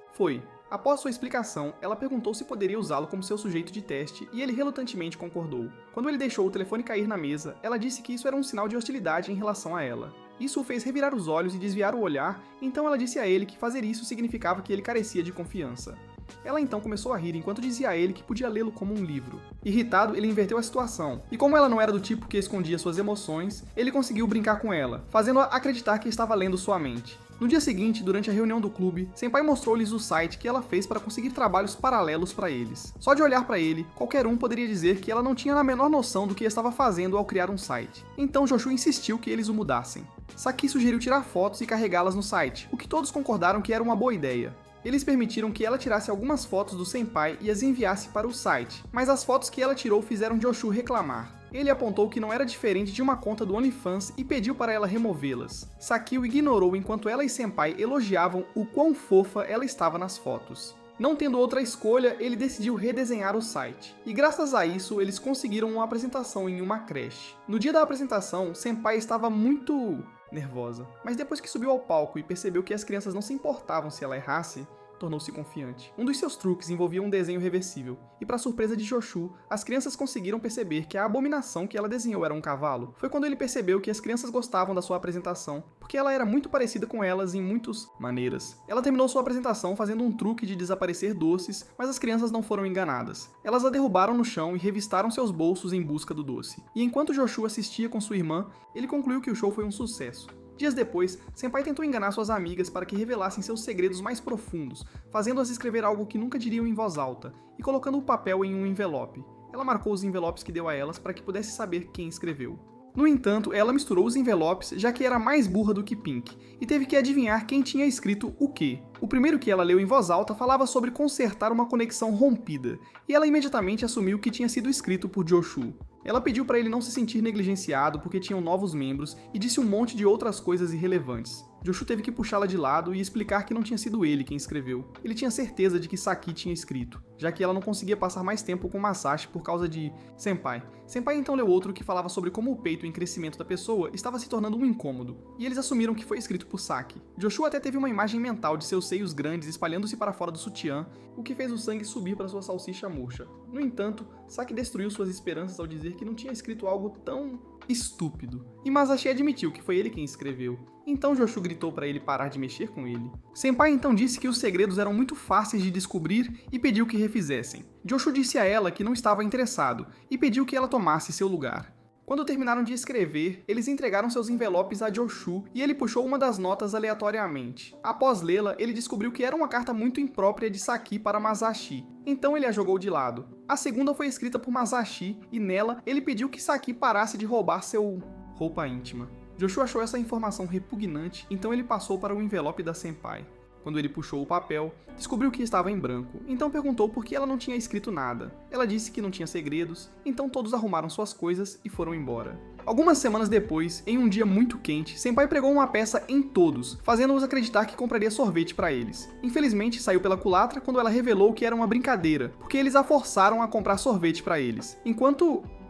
Após sua explicação, ela perguntou se poderia usá-lo como seu sujeito de teste e ele relutantemente concordou. Quando ele deixou o telefone cair na mesa, ela disse que isso era um sinal de hostilidade em relação a ela. Isso o fez revirar os olhos e desviar o olhar, então ela disse a ele que fazer isso significava que ele carecia de confiança. Ela então começou a rir enquanto dizia a ele que podia lê-lo como um livro. Irritado, ele inverteu a situação, e como ela não era do tipo que escondia suas emoções, ele conseguiu brincar com ela, fazendo-a acreditar que estava lendo sua mente. No dia seguinte, durante a reunião do clube, Senpai mostrou-lhes o site que ela fez para conseguir trabalhos paralelos para eles. Só de olhar para ele, qualquer um poderia dizer que ela não tinha a menor noção do que estava fazendo ao criar um site. Então Joshu insistiu que eles o mudassem. Saki sugeriu tirar fotos e carregá-las no site, o que todos concordaram que era uma boa ideia. Eles permitiram que ela tirasse algumas fotos do senpai e as enviasse para o site, mas as fotos que ela tirou fizeram Joshu reclamar. Ele apontou que não era diferente de uma conta do OnlyFans e pediu para ela removê-las. Saki o ignorou enquanto ela e senpai elogiavam o quão fofa ela estava nas fotos. Não tendo outra escolha, ele decidiu redesenhar o site. E graças a isso, eles conseguiram uma apresentação em uma creche. No dia da apresentação, senpai estava muito nervosa, mas depois que subiu ao palco e percebeu que as crianças não se importavam se ela errasse, tornou-se confiante. Um dos seus truques envolvia um desenho reversível, e para surpresa de Joshu, as crianças conseguiram perceber que a abominação que ela desenhou era um cavalo. Foi quando ele percebeu que as crianças gostavam da sua apresentação, porque ela era muito parecida com elas em muitas maneiras. Ela terminou sua apresentação fazendo um truque de desaparecer doces, mas as crianças não foram enganadas. Elas a derrubaram no chão e revistaram seus bolsos em busca do doce. E enquanto Joshu assistia com sua irmã, ele concluiu que o show foi um sucesso. Dias depois, Senpai tentou enganar suas amigas para que revelassem seus segredos mais profundos, fazendo-as escrever algo que nunca diriam em voz alta, e colocando o papel em um envelope. Ela marcou os envelopes que deu a elas para que pudesse saber quem escreveu. No entanto, ela misturou os envelopes, já que era mais burra do que Pink, e teve que adivinhar quem tinha escrito o quê. O primeiro que ela leu em voz alta falava sobre consertar uma conexão rompida, e ela imediatamente assumiu que tinha sido escrito por Joshu. Ela pediu para ele não se sentir negligenciado porque tinham novos membros e disse um monte de outras coisas irrelevantes. Joshu teve que puxá-la de lado e explicar que não tinha sido ele quem escreveu. Ele tinha certeza de que Saki tinha escrito, já que ela não conseguia passar mais tempo com Masashi por causa de Senpai. Senpai então leu outro que falava sobre como o peito em crescimento da pessoa estava se tornando um incômodo, e eles assumiram que foi escrito por Saki. Joshu até teve uma imagem mental de seus seios grandes espalhando-se para fora do sutiã, o que fez o sangue subir para sua salsicha murcha. No entanto, Saki destruiu suas esperanças ao dizer que não tinha escrito algo tão estúpido. E Masashi admitiu que foi ele quem escreveu. Então Joshu gritou para ele parar de mexer com ele. Senpai então disse que os segredos eram muito fáceis de descobrir e pediu que refizessem. Joshu disse a ela que não estava interessado e pediu que ela tomasse seu lugar. Quando terminaram de escrever, eles entregaram seus envelopes a Joshu e ele puxou uma das notas aleatoriamente. Após lê-la, ele descobriu que era uma carta muito imprópria de Saki para Masashi, então ele a jogou de lado. A segunda foi escrita por Masashi e nela ele pediu que Saki parasse de roubar seu roupa íntima. Joshu achou essa informação repugnante, então ele passou para o envelope da senpai. Quando ele puxou o papel, descobriu que estava em branco, então perguntou por que ela não tinha escrito nada. Ela disse que não tinha segredos, então todos arrumaram suas coisas e foram embora. Algumas semanas depois, em um dia muito quente, Senpai pregou uma peça em todos, fazendo-os acreditar que compraria sorvete para eles. Infelizmente, saiu pela culatra quando ela revelou que era uma brincadeira, porque eles a forçaram a comprar sorvete para eles.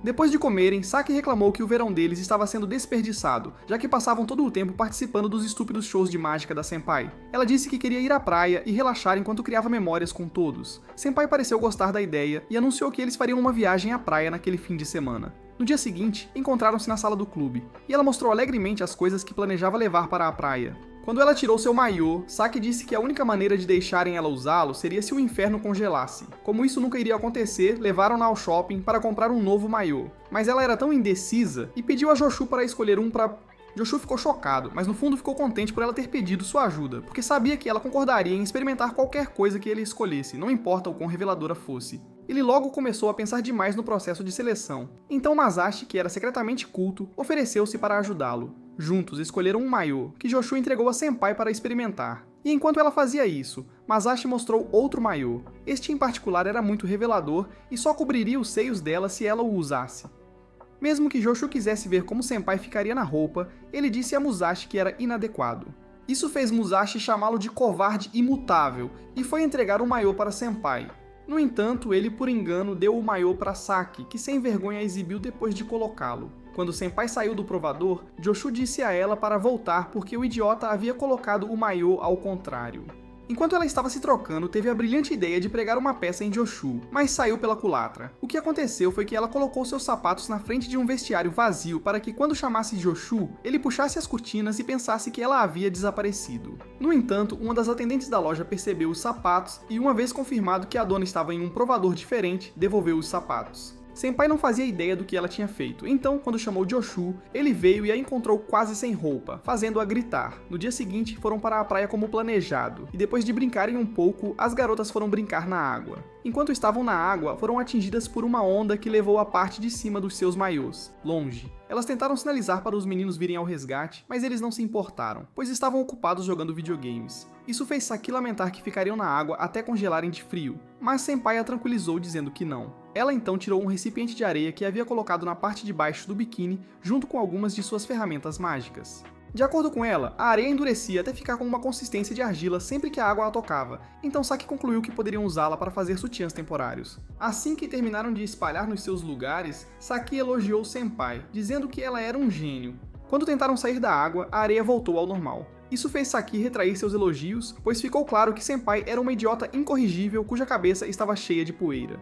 Depois de comerem, Saki reclamou que o verão deles estava sendo desperdiçado, já que passavam todo o tempo participando dos estúpidos shows de mágica da Senpai. Ela disse que queria ir à praia e relaxar enquanto criava memórias com todos. Senpai pareceu gostar da ideia e anunciou que eles fariam uma viagem à praia naquele fim de semana. No dia seguinte, encontraram-se na sala do clube, e ela mostrou alegremente as coisas que planejava levar para a praia. Quando ela tirou seu maiô, Saki disse que a única maneira de deixarem ela usá-lo seria se o inferno congelasse. Como isso nunca iria acontecer, levaram-na ao shopping para comprar um novo maiô. Mas ela era tão indecisa e pediu a Joshu para escolher um para... Joshu ficou chocado, mas no fundo ficou contente por ela ter pedido sua ajuda, porque sabia que ela concordaria em experimentar qualquer coisa que ele escolhesse, não importa o quão reveladora fosse. Ele logo começou a pensar demais no processo de seleção. Então Masashi, que era secretamente culto, ofereceu-se para ajudá-lo. Juntos escolheram um maiô, que Joshu entregou a Senpai para experimentar. E enquanto ela fazia isso, Masashi mostrou outro maiô. Este em particular era muito revelador e só cobriria os seios dela se ela o usasse. Mesmo que Joshu quisesse ver como Senpai ficaria na roupa, ele disse a Musashi que era inadequado. Isso fez Musashi chamá-lo de covarde imutável e foi entregar o maiô para Senpai. No entanto, ele por engano deu o maiô para Saki, que sem vergonha exibiu depois de colocá-lo. Quando Senpai saiu do provador, Joshu disse a ela para voltar porque o idiota havia colocado o maiô ao contrário. Enquanto ela estava se trocando, teve a brilhante ideia de pregar uma peça em Joshu, mas saiu pela culatra. O que aconteceu foi que ela colocou seus sapatos na frente de um vestiário vazio para que quando chamasse Joshu, ele puxasse as cortinas e pensasse que ela havia desaparecido. No entanto, uma das atendentes da loja percebeu os sapatos e, uma vez confirmado que a dona estava em um provador diferente, devolveu os sapatos. Senpai não fazia ideia do que ela tinha feito, então, quando chamou Joshu, ele veio e a encontrou quase sem roupa, fazendo-a gritar. No dia seguinte, foram para a praia como planejado, e depois de brincarem um pouco, as garotas foram brincar na água. Enquanto estavam na água, foram atingidas por uma onda que levou a parte de cima dos seus maiôs, longe. Elas tentaram sinalizar para os meninos virem ao resgate, mas eles não se importaram, pois estavam ocupados jogando videogames. Isso fez Saki lamentar que ficariam na água até congelarem de frio, mas Senpai a tranquilizou dizendo que não. Ela então tirou um recipiente de areia que havia colocado na parte de baixo do biquíni, junto com algumas de suas ferramentas mágicas. De acordo com ela, a areia endurecia até ficar com uma consistência de argila sempre que a água a tocava, então Saki concluiu que poderiam usá-la para fazer sutiãs temporários. Assim que terminaram de espalhar nos seus lugares, Saki elogiou Senpai, dizendo que ela era um gênio. Quando tentaram sair da água, a areia voltou ao normal. Isso fez Saki retrair seus elogios, pois ficou claro que Senpai era uma idiota incorrigível cuja cabeça estava cheia de poeira.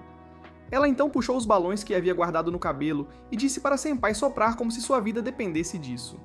Ela então puxou os balões que havia guardado no cabelo e disse para Senpai soprar como se sua vida dependesse disso.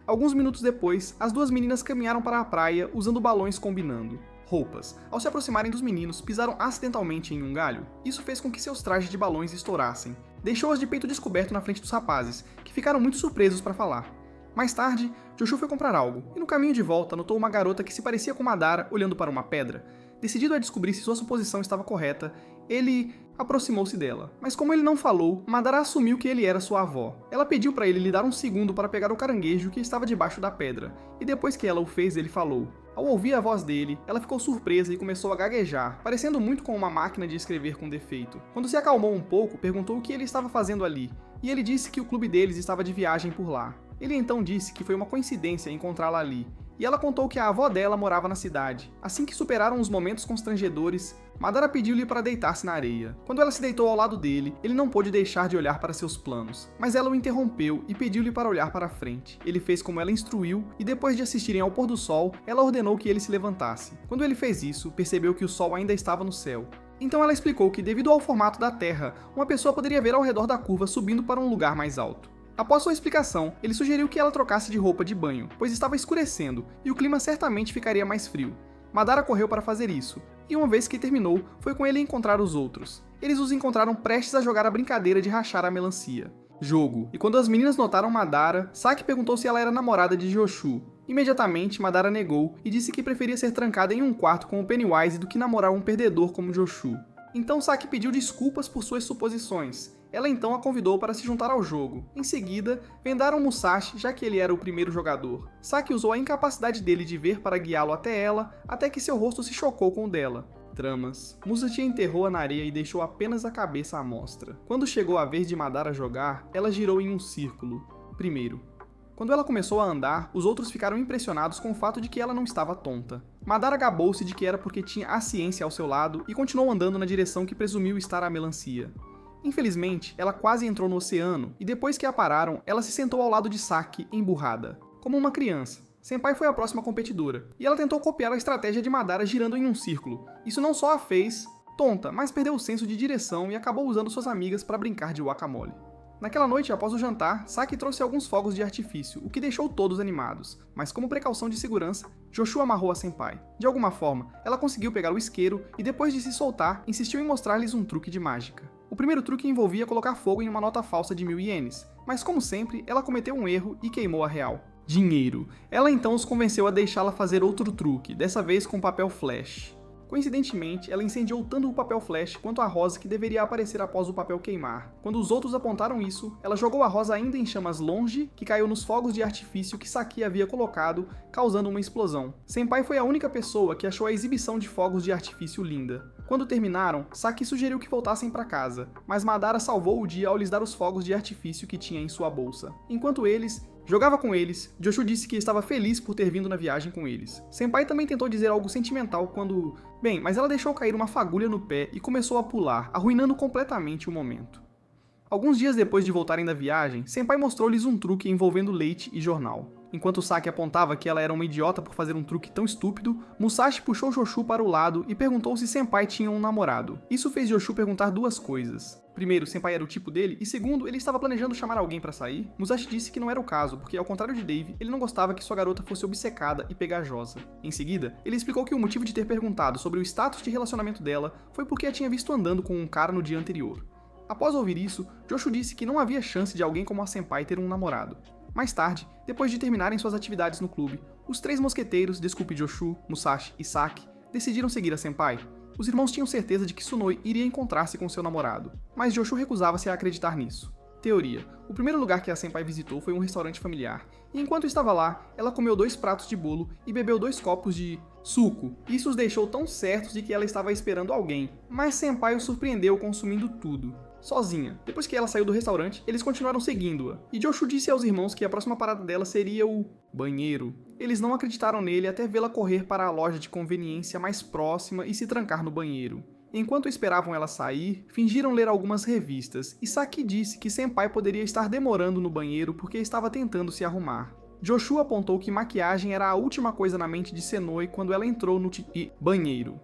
Alguns minutos depois, as duas meninas caminharam para a praia usando balões combinando roupas. Ao se aproximarem dos meninos, pisaram acidentalmente em um galho. Isso fez com que seus trajes de balões estourassem. Deixou-as de peito descoberto na frente dos rapazes, que ficaram muito surpresos para falar. Mais tarde, Joshu foi comprar algo, e no caminho de volta notou uma garota que se parecia com Madara olhando para uma pedra. Decidido a descobrir se sua suposição estava correta, ele aproximou-se dela. Mas como ele não falou, Madara assumiu que ele era sua avó. Ela pediu para ele lhe dar um segundo para pegar o caranguejo que estava debaixo da pedra, e depois que ela o fez, ele falou. Ao ouvir a voz dele, ela ficou surpresa e começou a gaguejar, parecendo muito com uma máquina de escrever com defeito. Quando se acalmou um pouco, perguntou o que ele estava fazendo ali, e ele disse que o clube deles estava de viagem por lá. Ele então disse que foi uma coincidência encontrá-la ali, e ela contou que a avó dela morava na cidade. Assim que superaram os momentos constrangedores, Madara pediu-lhe para deitar-se na areia. Quando ela se deitou ao lado dele, ele não pôde deixar de olhar para seus planos, mas ela o interrompeu e pediu-lhe para olhar para frente. Ele fez como ela instruiu, e depois de assistirem ao pôr do sol, ela ordenou que ele se levantasse. Quando ele fez isso, percebeu que o sol ainda estava no céu. Então ela explicou que, devido ao formato da Terra, uma pessoa poderia ver ao redor da curva subindo para um lugar mais alto. Após sua explicação, ele sugeriu que ela trocasse de roupa de banho, pois estava escurecendo e o clima certamente ficaria mais frio. Madara correu para fazer isso, e uma vez que terminou, foi com ele encontrar os outros. Eles os encontraram prestes a jogar a brincadeira de rachar a melancia. Jogo. E quando as meninas notaram Madara, Saki perguntou se ela era namorada de Joshu. Imediatamente, Madara negou e disse que preferia ser trancada em um quarto com o Pennywise do que namorar um perdedor como Joshu. Então Saki pediu desculpas por suas suposições. Ela então a convidou para se juntar ao jogo. Em seguida, vendaram Musashi, já que ele era o primeiro jogador. Saki usou a incapacidade dele de ver para guiá-lo até ela, até que seu rosto se chocou com o dela. Tramas. Musashi enterrou-a na areia e deixou apenas a cabeça à mostra. Quando chegou a vez de Madara jogar, ela girou em um círculo. Primeiro. Quando ela começou a andar, os outros ficaram impressionados com o fato de que ela não estava tonta. Madara gabou-se de que era porque tinha a ciência ao seu lado e continuou andando na direção que presumiu estar a melancia. Infelizmente, ela quase entrou no oceano e depois que a pararam, ela se sentou ao lado de Saki, emburrada. Como uma criança. Senpai foi a próxima competidora, e ela tentou copiar a estratégia de Madara girando em um círculo. Isso não só a fez tonta, mas perdeu o senso de direção e acabou usando suas amigas para brincar de whack-a-mole. Naquela noite, após o jantar, Saki trouxe alguns fogos de artifício, o que deixou todos animados, mas como precaução de segurança, Joshua amarrou a Senpai. De alguma forma, ela conseguiu pegar o isqueiro e depois de se soltar, insistiu em mostrar-lhes um truque de mágica. O primeiro truque envolvia colocar fogo em uma nota falsa de 1000 ienes, mas como sempre, ela cometeu um erro e queimou a real. Dinheiro. Ela então os convenceu a deixá-la fazer outro truque, dessa vez com papel flash. Coincidentemente, ela incendiou tanto o papel flash quanto a rosa que deveria aparecer após o papel queimar. Quando os outros apontaram isso, ela jogou a rosa ainda em chamas longe, que caiu nos fogos de artifício que Saki havia colocado, causando uma explosão. Senpai foi a única pessoa que achou a exibição de fogos de artifício linda. Quando terminaram, Saki sugeriu que voltassem para casa, mas Madara salvou o dia ao lhes dar os fogos de artifício que tinha em sua bolsa. Enquanto eles jogava com eles, Joshua disse que estava feliz por ter vindo na viagem com eles. Senpai também tentou dizer algo sentimental quando... Bem, mas ela deixou cair uma fagulha no pé e começou a pular, arruinando completamente o momento. Alguns dias depois de voltarem da viagem, Senpai mostrou-lhes um truque envolvendo leite e jornal. Enquanto Saki apontava que ela era uma idiota por fazer um truque tão estúpido, Musashi puxou Joshua para o lado e perguntou se Senpai tinha um namorado. Isso fez Joshua perguntar duas coisas. Primeiro, Senpai era o tipo dele, e segundo, ele estava planejando chamar alguém para sair. Musashi disse que não era o caso, porque ao contrário de Dave, ele não gostava que sua garota fosse obcecada e pegajosa. Em seguida, ele explicou que o motivo de ter perguntado sobre o status de relacionamento dela foi porque a tinha visto andando com um cara no dia anterior. Após ouvir isso, Joshua disse que não havia chance de alguém como a Senpai ter um namorado. Mais tarde, depois de terminarem suas atividades no clube, os três mosqueteiros, desculpe Joshua, Musashi e Saki, decidiram seguir a Senpai. Os irmãos tinham certeza de que Tsunoi iria encontrar-se com seu namorado, mas Joshua recusava-se a acreditar nisso. Teoria. O primeiro lugar que a Senpai visitou foi um restaurante familiar, e enquanto estava lá, ela comeu 2 pratos de bolo e bebeu 2 copos de suco. Isso os deixou tão certos de que ela estava esperando alguém, mas Senpai o surpreendeu consumindo tudo. Sozinha. Depois que ela saiu do restaurante, eles continuaram seguindo-a, e Joshua disse aos irmãos que a próxima parada dela seria o banheiro. Eles não acreditaram nele até vê-la correr para a loja de conveniência mais próxima e se trancar no banheiro. Enquanto esperavam ela sair, fingiram ler algumas revistas, e Saki disse que Senpai poderia estar demorando no banheiro porque estava tentando se arrumar. Joshua apontou que maquiagem era a última coisa na mente de Senoi quando ela entrou no banheiro.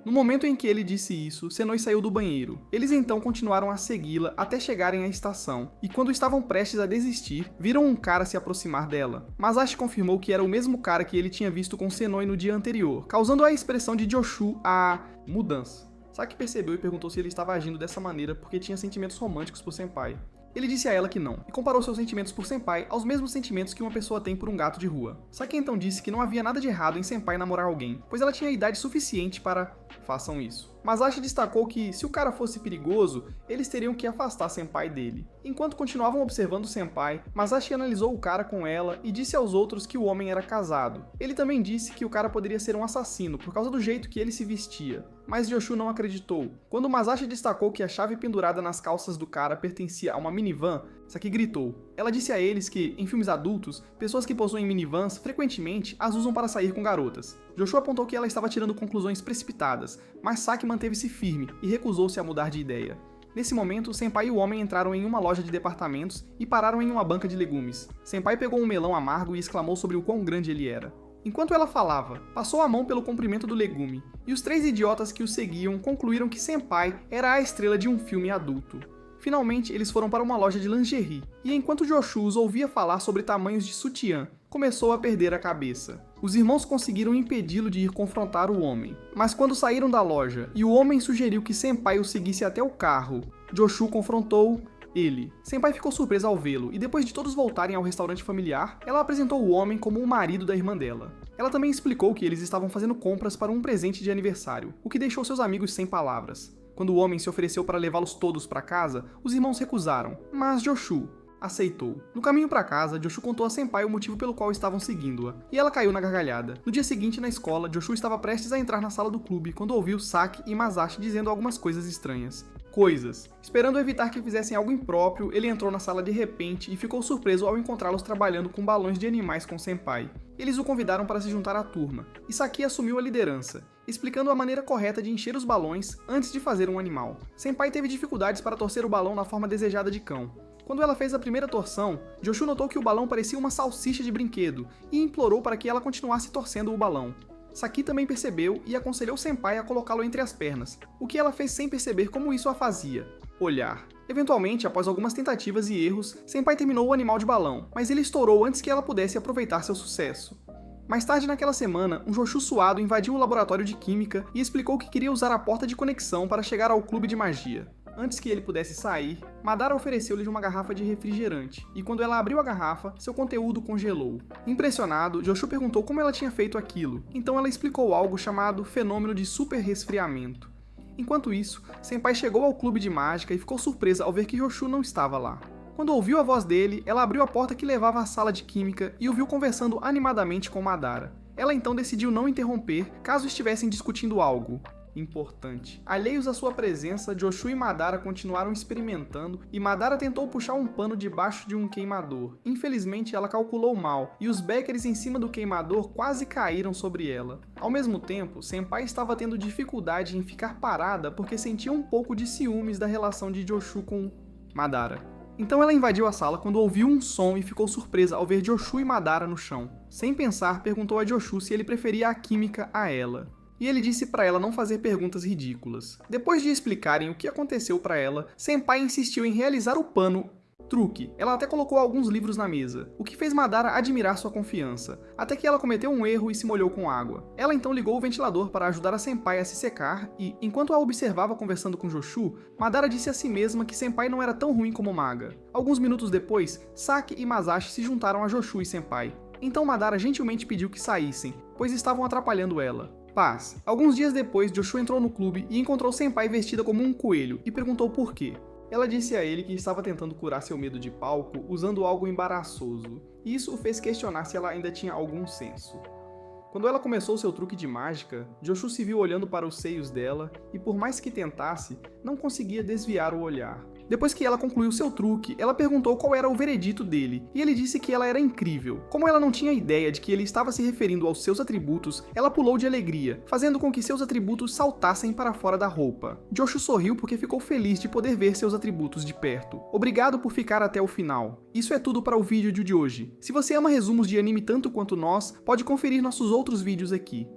No momento em que ele disse isso, Senoi saiu do banheiro. Eles então continuaram a segui-la até chegarem à estação, e quando estavam prestes a desistir, viram um cara se aproximar dela. Masashi confirmou que era o mesmo cara que ele tinha visto com Senoi no dia anterior, causando a expressão de Joshua a mudança. Saki percebeu e perguntou se ele estava agindo dessa maneira porque tinha sentimentos românticos por Senpai. Ele disse a ela que não, e comparou seus sentimentos por Senpai aos mesmos sentimentos que uma pessoa tem por um gato de rua. Saki então disse que não havia nada de errado em Senpai namorar alguém, pois ela tinha idade suficiente para... façam isso. Masashi destacou que, se o cara fosse perigoso, eles teriam que afastar Senpai dele. Enquanto continuavam observando Senpai, Masashi analisou o cara com ela e disse aos outros que o homem era casado. Ele também disse que o cara poderia ser um assassino por causa do jeito que ele se vestia. Mas Joshua não acreditou. Quando Masashi destacou que a chave pendurada nas calças do cara pertencia a uma minivan, Saki gritou. Ela disse a eles que, em filmes adultos, pessoas que possuem minivans frequentemente as usam para sair com garotas. Joshua apontou que ela estava tirando conclusões precipitadas, mas Saki manteve-se firme e recusou-se a mudar de ideia. Nesse momento, Senpai e o homem entraram em uma loja de departamentos e pararam em uma banca de legumes. Senpai pegou um melão amargo e exclamou sobre o quão grande ele era. Enquanto ela falava, passou a mão pelo comprimento do legume, e os 3 idiotas que o seguiam concluíram que Senpai era a estrela de um filme adulto. Finalmente, eles foram para uma loja de lingerie, e enquanto Joshua os ouvia falar sobre tamanhos de sutiã, começou a perder a cabeça. Os irmãos conseguiram impedi-lo de ir confrontar o homem, mas quando saíram da loja e o homem sugeriu que Senpai o seguisse até o carro, Joshua confrontou ele. Senpai ficou surpresa ao vê-lo, e depois de todos voltarem ao restaurante familiar, ela apresentou o homem como o marido da irmã dela. Ela também explicou que eles estavam fazendo compras para um presente de aniversário, o que deixou seus amigos sem palavras. Quando o homem se ofereceu para levá-los todos para casa, os irmãos recusaram, mas Joshu aceitou. No caminho para casa, Joshu contou a Senpai o motivo pelo qual estavam seguindo-a, e ela caiu na gargalhada. No dia seguinte, na escola, Joshu estava prestes a entrar na sala do clube quando ouviu Saki e Masashi dizendo algumas coisas estranhas. Esperando evitar que fizessem algo impróprio, ele entrou na sala de repente e ficou surpreso ao encontrá-los trabalhando com balões de animais com Senpai. Eles o convidaram para se juntar à turma, e Saki assumiu a liderança, explicando a maneira correta de encher os balões antes de fazer um animal. Senpai teve dificuldades para torcer o balão na forma desejada de cão. Quando ela fez a primeira torção, Joshu notou que o balão parecia uma salsicha de brinquedo e implorou para que ela continuasse torcendo o balão. Saki também percebeu e aconselhou Senpai a colocá-lo entre as pernas, o que ela fez sem perceber como isso a fazia: olhar. Eventualmente, após algumas tentativas e erros, Senpai terminou o animal de balão, mas ele estourou antes que ela pudesse aproveitar seu sucesso. Mais tarde naquela semana, um Joshu suado invadiu o laboratório de química e explicou que queria usar a porta de conexão para chegar ao clube de magia. Antes que ele pudesse sair, Madara ofereceu-lhe uma garrafa de refrigerante, e quando ela abriu a garrafa, seu conteúdo congelou. Impressionado, Joshu perguntou como ela tinha feito aquilo, então ela explicou algo chamado fenômeno de superresfriamento. Enquanto isso, Senpai chegou ao clube de mágica e ficou surpresa ao ver que Joshu não estava lá. Quando ouviu a voz dele, ela abriu a porta que levava à sala de química e o viu conversando animadamente com Madara. Ela então decidiu não interromper caso estivessem discutindo algo importante. Alheios à sua presença, Joshu e Madara continuaram experimentando e Madara tentou puxar um pano debaixo de um queimador. Infelizmente, ela calculou mal e os beckers em cima do queimador quase caíram sobre ela. Ao mesmo tempo, Senpai estava tendo dificuldade em ficar parada porque sentia um pouco de ciúmes da relação de Joshu com Madara. Então ela invadiu a sala quando ouviu um som e ficou surpresa ao ver Joshu e Madara no chão. Sem pensar, perguntou a Joshu se ele preferia a química a ela. E ele disse para ela não fazer perguntas ridículas. Depois de explicarem o que aconteceu para ela, Senpai insistiu em realizar o pano truque. Ela até colocou alguns livros na mesa, o que fez Madara admirar sua confiança, até que ela cometeu um erro e se molhou com água. Ela então ligou o ventilador para ajudar a Senpai a se secar e, enquanto a observava conversando com Joshu, Madara disse a si mesma que Senpai não era tão ruim como maga. Alguns minutos depois, Saki e Masashi se juntaram a Joshu e Senpai. Então Madara gentilmente pediu que saíssem, pois estavam atrapalhando ela. Paz. Alguns dias depois, Joshu entrou no clube e encontrou Senpai vestida como um coelho e perguntou por quê. Ela disse a ele que estava tentando curar seu medo de palco usando algo embaraçoso, e isso o fez questionar se ela ainda tinha algum senso. Quando ela começou seu truque de mágica, Joshu se viu olhando para os seios dela e, por mais que tentasse, não conseguia desviar o olhar. Depois que ela concluiu seu truque, ela perguntou qual era o veredito dele, e ele disse que ela era incrível. Como ela não tinha ideia de que ele estava se referindo aos seus atributos, ela pulou de alegria, fazendo com que seus atributos saltassem para fora da roupa. Joshu sorriu porque ficou feliz de poder ver seus atributos de perto. Obrigado por ficar até o final. Isso é tudo para o vídeo de hoje. Se você ama resumos de anime tanto quanto nós, pode conferir nossos outros vídeos aqui.